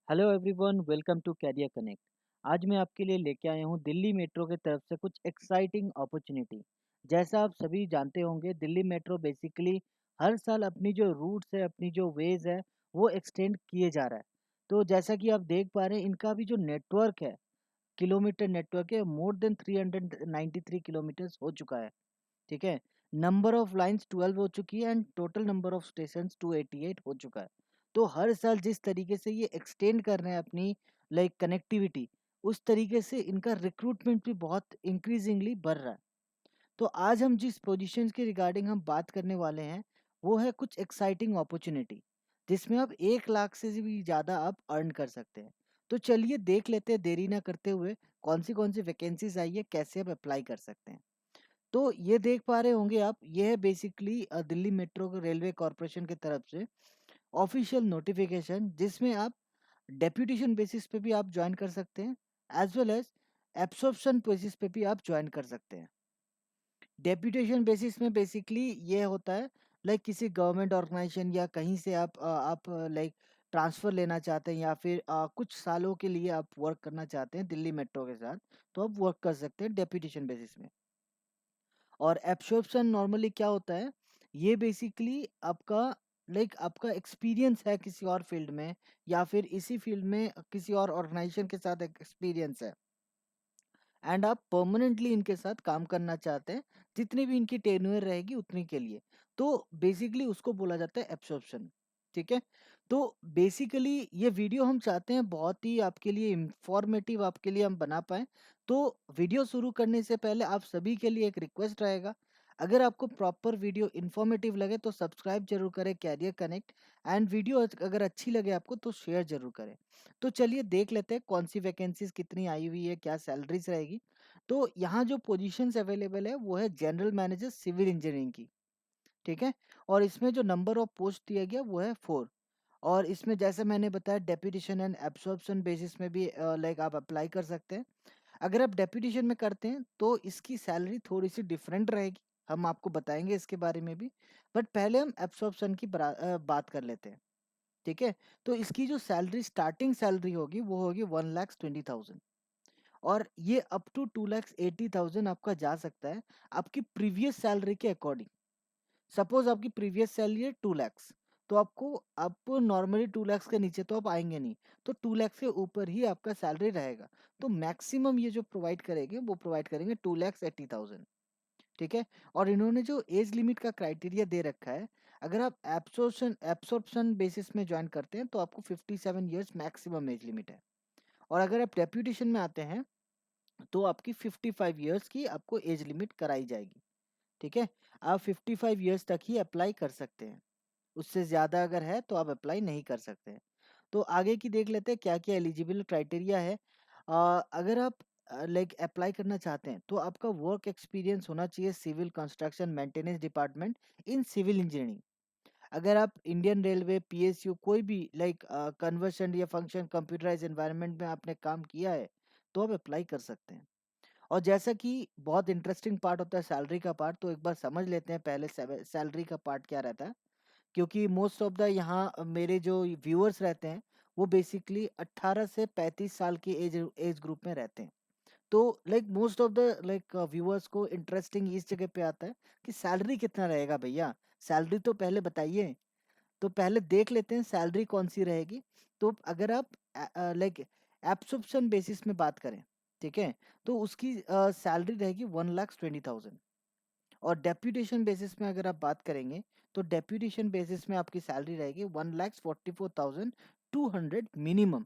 Hello everyone, welcome to Career Connect. आज मैं आपके लिए लेके आया हूँ दिल्ली मेट्रो की तरफ से कुछ एक्साइटिंग अपॉर्चुनिटी। जैसा आप सभी जानते होंगे, दिल्ली मेट्रो बेसिकली हर साल अपनी जो रूट्स है, अपनी जो वेज है, वो एक्सटेंड किए जा रहा है। तो जैसा कि आप देख पा रहे हैं, इनका भी जो नेटवर्क है, किलोमीटर नेटवर्क है, मोर देन 393 किलोमीटर्स हो चुका है। ठीक है। नंबर ऑफ लाइंस 12 हो चुकी है and total number of station 288 हो चुका है। तो हर साल जिस तरीके से ये एक्सटेंड कर रहे हैं अपनी कनेक्टिविटी, उस तरीके से इनका रिक्रूटमेंट भी बहुत इंक्रीजिंगली बढ़ रहा है। तो आज हम जिस पोजीशंस के रिगार्डिंग हम बात करने वाले हैं, वो है कुछ एक्साइटिंग अपॉर्चुनिटी, जिसमें आप 1 लाख से भी ज़्यादा आप अर्न कर सकते हैं। तो चलिए देख लेते हैं देरी ना करते हुए, कौन सी वैकेंसीज आई है, कैसे आप अप्लाई कर सकते हैं। तो ये देख पा रहे होंगे आप, ये है basically Delhi metro railway corporation की तरफ से ऑफिशियल नोटिफिकेशन, जिसमें आप डेप्यूटेशन बेसिस पे भी आप ज्वाइन कर सकते हैं, as well as absorption basis पे भी आप ज्वाइन कर सकते हैं। डेप्यूटेशन बेसिस में बेसिकली ये होता है, किसी गवर्नमेंट ऑर्गेनाइजेशन या कहीं से आप ट्रांसफ़र लेना चाहते हैं, या फिर कुछ सालों के लिए आप वर्क करना चाहते हैं दिल्ली मेट्रो के साथ, तो आप वर्क कर सकते हैं डेप्यूटेशन बेसिस में। और एब्सॉर्प्शन नॉर्मली क्या होता है, ये बेसिकली आपका एक्सपीरियंस है किसी और फील्ड में, या फिर इसी फील्ड में किसी और ऑर्गेनाइजेशन के साथ एक एक्सपीरियंस है, एंड आप परमानेंटली इनके साथ काम करना चाहते हैं, जितनी भी इनकी टेन्योर रहेगी उतनी के लिए। तो बेसिकली उसको बोला जाता है एब्सॉर्प्शन। ठीक है। तो बेसिकली ये वीडियो हम चाहते हैं बहुत ही आपके लिए इंफॉर्मेटिव आपके लिए हम बना पाएँ। तो वीडियो शुरू करने से पहले आप सभी के लिए एक रिक्वेस्ट रहेगा, अगर आपको प्रॉपर वीडियो इन्फॉर्मेटिव लगे तो सब्सक्राइब ज़रूर करें कैरियर कनेक्ट, एंड वीडियो अगर अच्छी लगे आपको तो शेयर ज़रूर करें। तो चलिए देख लेते हैं कौन सी वैकेंसीज़ कितनी आई हुई है, क्या सैलरीज़ रहेगी। तो यहाँ जो पोजीशंस अवेलेबल है वो है जनरल मैनेजर सिविल इंजीनियरिंग की। ठीक है। और इसमें जो नंबर ऑफ पोस्ट दिया गया वो है 4। और इसमें जैसे मैंने बताया, डेप्यूटेशन एंड एब्सॉर्प्शन बेसिस में भी आप अप्लाई कर सकते हैं। अगर आप डेप्यूटेशन में करते हैं तो इसकी सैलरी थोड़ी-सी डिफरेंट रहेगी, हम आपको बताएँगे इसके बारे में भी। बट पहले हम एब्सॉर्प्शन की बात कर लेते हैं, ठीक है? तो इसकी जो सैलरी स्टार्टिंग सैलरी होगी वो होगी 1,20,000, और ये अप टू 2,80,000 आपका जा सकता है, आपकी प्रीवियस सैलरी के अकॉर्डिंग। सपोज़ आपकी प्रीवियस सैलरी है 2 लैक्स, तो आप नॉर्मली 2 लैक्स के नीचे तो आप आएँगे नहीं, तो 2 लैक्स के ऊपर ही आपका सैलरी रहेगा। तो मैक्सिमम ये जो प्रोवाइड करेंगे, वो प्रोवाइड करेंगे 2,80,000। ठीक है? और इन्होंने जो एज लिमिट का क्राइटेरिया दे रखा है, अगर आप एब्सॉर्प्शन बेसिस में जॉइन करते हैं, तो आपको 57 इयर्स मैक्सिमम एज लिमिट है। और अगर आप डेप्यूटेशन में आते हैं, तो आपकी 55 इयर्स की आपको एज लिमिट कराई जाएगी। ठीक है? आप 55 इयर्स तक ही अप्लाई कर सकते हैं। उससे ज़्यादा अगर है तो आप अप्लाई नहीं कर सकते हैं। तो आगे की देख लेते हैं क्या-क्या एलिजिबल क्राइटेरिया है। अगर आप अप्लाई करना चाहते हैं, तो आपका वर्क एक्सपीरियंस होना चाहिए civil construction maintenance department in civil engineering. अगर आप इंडियन रेलवे, पीएसयू कोई भी कन्वर्शन या फंक्शन कंप्यूटराइज्ड एनवायरनमेंट में आपने काम किया है, तो आप अप्लाई कर सकते हैं। और जैसा कि बहुत इंटरेस्टिंग पार्ट होता है सैलरी का पार्ट, तो एक बार समझ लेते हैं पहले सैलरी का पार्ट क्या रहता है। क्योंकि मोस्ट ऑफ द यहाँ मेरे जो व्यूअर्स रहते हैं, वो बेसिकली 18 से 35 साल की एज एज ग्रुप में रहते हैं। तो मोस्ट ऑफ द व्यूअर्स को इंटरेस्टिंग इस जगह पे आता है कि सैलरी कितना रहेगा भैया? सैलरी तो पहले बताइए। तो पहले देख लेते हैं सैलरी कौन-सी रहेगी। तो अगर आप एब्सॉर्प्शन बेसिस में बात करें, ठीक है? तो उसकी सैलरी रहेगी 1,20,000। और डेप्यूटेशन बेसिस में अगर आप बात करेंगे, तो डेप्यूटेशन बेसिस में आपकी सैलरी रहेगी 1,44,200 मिनिमम।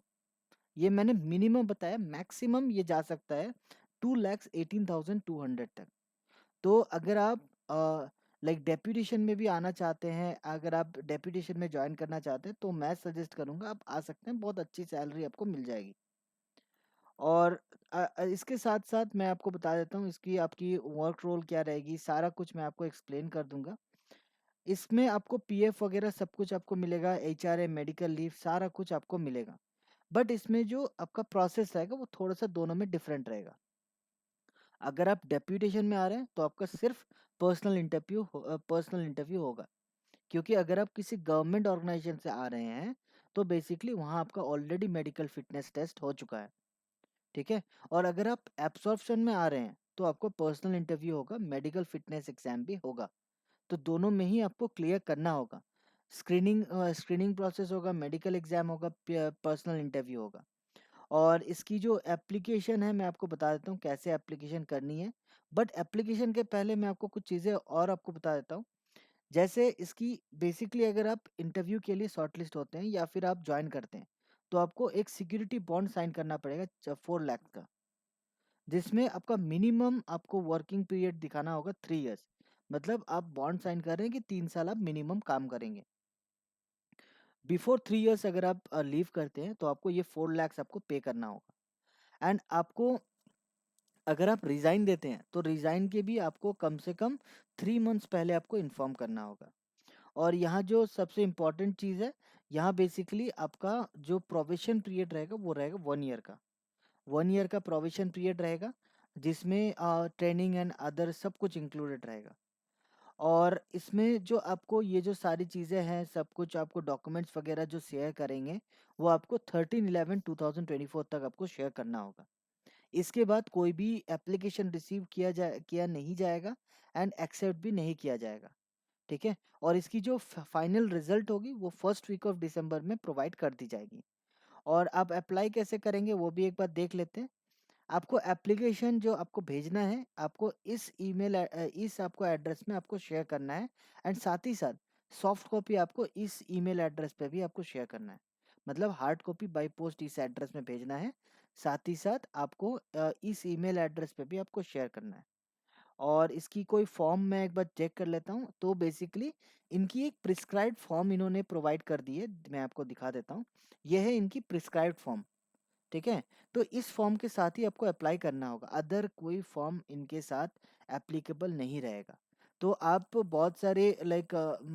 ये मैंने मिनिमम बताया, मैक्सिमम ये जा सकता है 2,18,200 तक। तो अगर आप डेप्यूटेशन में भी आना चाहते हैं, अगर आप डेप्यूटेशन में जॉइन करना चाहते हैं, तो मैं सजेस्ट करूँगा आप आ सकते हैं, बहुत अच्छी सैलरी आपको मिल जाएगी। और इसके साथ-साथ मैं आपको बता देता हूँ इसकी आपकी वर्क रोल क्या रहेगी, सारा कुछ मैं आपको एक्सप्लेन कर दूँगा। इसमें आपको पीएफ वगैरह सब कुछ आपको मिलेगा, एचआरए, मेडिकल लीव सारा कुछ आपको मिलेगा। बट इसमें जो आपका प्रोसेस रहेगा वो थोड़ा-सा दोनों में डिफरेंट रहेगा। अगर आप डेप्यूटेशन में आ रहे हैं तो आपका सिर्फ पर्सनल इंटरव्यू होगा। क्योंकि अगर आप किसी गवर्नमेंट ऑर्गेनाइजेशन से आ रहे हैं, तो बेसिकली वहाँ आपका ऑलरेडी मेडिकल फिटनेस टेस्ट हो चुका है, ठीक है। और अगर आप एब्सॉर्प्शन में आ रहे हैं तो आपको पर्सनल इंटरव्यू होगा, मेडिकल फिटनेस एग्जाम भी होगा। तो दोनों में ही आपको क्लियर करना होगा। स्क्रीनिंग प्रोसेस होगा, मेडिकल एग्जाम होगा, पर्सनल इंटरव्यू होगा। और इसकी जो एप्लीकेशन है मैं आपको बता देता हूँ कैसे एप्लीकेशन करनी है। बट एप्लीकेशन के पहले मैं आपको कुछ चीज़ें और आपको बता देता हूँ। जैसे इसकी बेसिकली अगर आप इंटरव्यू के लिए शॉर्टलिस्ट होते हैं या फिर आप ज्वाइन करते हैं तो आपको एक सिक्योरिटी बॉन्ड साइन करना पड़ेगा 4 लाख का, जिसमें आपका मिनिमम आपको वर्किंग पीरियड दिखाना होगा 3 इयर्स। मतलब आप बॉन्ड साइन कर रहे हैं कि 3 साल आप मिनिमम काम करेंगे। बिफोर 3 इयर्स अगर आप लीव करते हैं तो आपको ये 4 lakhs आपको पे करना होगा। एंड आपको अगर आप रिजाइन देते हैं तो रिजाइन के भी आपको कम से कम 3 मंथ्स पहले आपको इन्फॉर्म करना होगा। और यहाँ जो सबसे इम्पोर्टेंट चीज़ है, यहाँ बेसिकली आपका जो प्रोबेशन पीरियड रहेगा वो रहेगा 1 ईयर का। 1 ईयर का प्रोबेशन पीरियड रहेगा, जिसमें ट्रेनिंग एंड अदर सब कुछ इंक्लूडेड रहेगा। और इसमें जो आपको ये जो सारी चीज़ें हैं, सब कुछ आपको डॉक्यूमेंट्स वगैरह जो शेयर करेंगे वो आपको 13/11/2024 तक आपको शेयर करना होगा। इसके बाद कोई भी एप्लीकेशन रिसीव किया नहीं जाएगा एंड एक्सेप्ट भी नहीं किया जाएगा, ठीक है। और इसकी जो फाइनल रिजल्ट होगी वो फर्स्ट वीक ऑफ दिसंबर में प्रोवाइड कर दी जाएगी। और आप अप्लाई कैसे करेंगे वो भी एक बार देख लेते हैं। आपको एप्लीकेशन जो आपको भेजना है, आपको इस आपको एड्रेस में आपको शेयर करना है। एंड साथ ही साथ सॉफ्ट कॉपी आपको इस ईमेल एड्रेस पे भी आपको शेयर करना है। मतलब हार्ड कॉपी बाय पोस्ट इस एड्रेस में भेजना है, साथ ही साथ आपको इस ईमेल एड्रेस पे भी आपको शेयर करना है। और इसकी कोई फॉर्म मैं एक बार चेक कर लेता हूँ। तो बेसिकली इनकी एक प्रिस्क्राइब्ड फॉर्म इन्होंने प्रोवाइड कर दी है, मैं आपको दिखा देता हूँ। यह है इनकी प्रिस्क्राइब्ड फॉर्म, ठीक है। तो इस फॉर्म के साथ ही आपको अप्लाई करना होगा, अदर कोई फॉर्म इनके साथ एप्लीकेबल नहीं रहेगा। तो आप बहुत सारे लाइक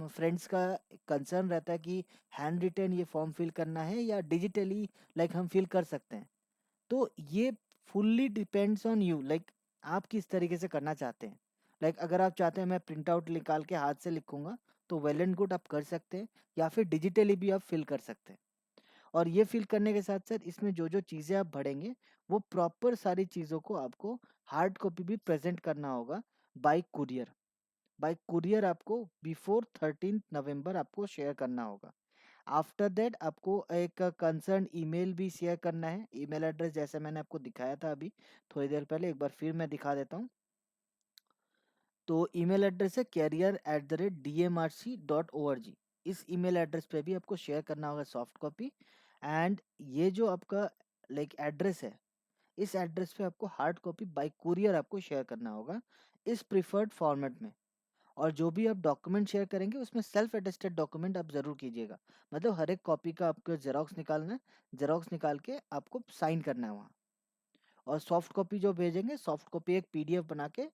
फ्रेंड्स का कंसर्न रहता है कि हैंड रिटन ये फॉर्म फिल करना है या डिजिटली लाइक हम फिल कर सकते हैं। तो ये fully depends on you, like आप किस तरीके से करना चाहते हैं। लाइक अगर आप चाहते हैं मैं प्रिंट आउट निकाल के हाथ से लिखूंगा तो वेल एंड गुड आप कर सकते हैं, या फिर डिजिटली भी आप फिल कर सकते हैं। और ये फिल करने के साथ साथ इसमें जो जो चीज़ें आप भरेंगे वो प्रॉपर सारी चीज़ों को आपको हार्ड कॉपी भी प्रेजेंट करना होगा बाय कुरियर। बाय कुरियर आपको बिफोर 13 नवंबर आपको शेयर करना होगा। आफ्टर दैट आपको एक कंसर्न ईमेल भी शेयर करना है। ईमेल एड्रेस जैसे मैंने आपको दिखाया था अभी थोड़ी देर पहले, एक बार फिर मैं दिखा देता हूँ। तो ईमेल एड्रेस है career@dmrc.org। इस ईमेल एड्रेस पे भी आपको शेयर करना होगा सॉफ्ट कॉपी। एंड ये जो आपका लाइक एड्रेस है, इस एड्रेस पे आपको हार्ड कॉपी बाय कुरियर आपको शेयर करना होगा इस प्रिफर्ड फॉर्मेट में। और जो भी आप डॉक्यूमेंट शेयर करेंगे उसमें सेल्फ अटेस्टेड डॉक्यूमेंट आप ज़रूर कीजिएगा। मतलब हर एक कॉपी का आपको जेरोक्स निकालना है, जेरोक्स निकाल के आपको साइन करना है वहाँ। और सॉफ्ट कॉपी जो भेजेंगे, सॉफ्ट कॉपी एक पीडीएफ बना के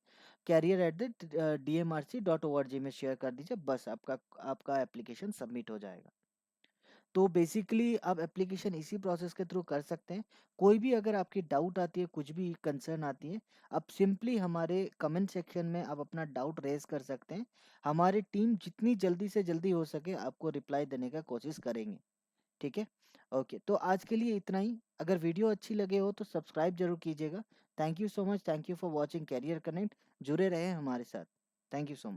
career@dmrc.org में शेयर कर दीजिए, बस आपका आपका एप्लीकेशन सबमिट हो जाएगा। तो बेसिकली आप एप्लीकेशन इसी प्रोसेस के थ्रू कर सकते हैं। कोई भी अगर आपकी डाउट आती है, कुछ भी कंसर्न आती है, आप सिंपली हमारे कमेंट सेक्शन में आप अपना डाउट रेज कर सकते हैं। हमारी टीम जितनी जल्दी से जल्दी हो सके आपको रिप्लाई देने का कोशिश करेंगे, ठीक है। ओके, तो आज के लिए इतना ही। अगर वीडियो अच्छी लगे हो तो सब्सक्राइब जरूर कीजिएगा। Thank you so much, thank you for watching Career Connect. जुड़े रहें हमारे साथ। Thank you so much.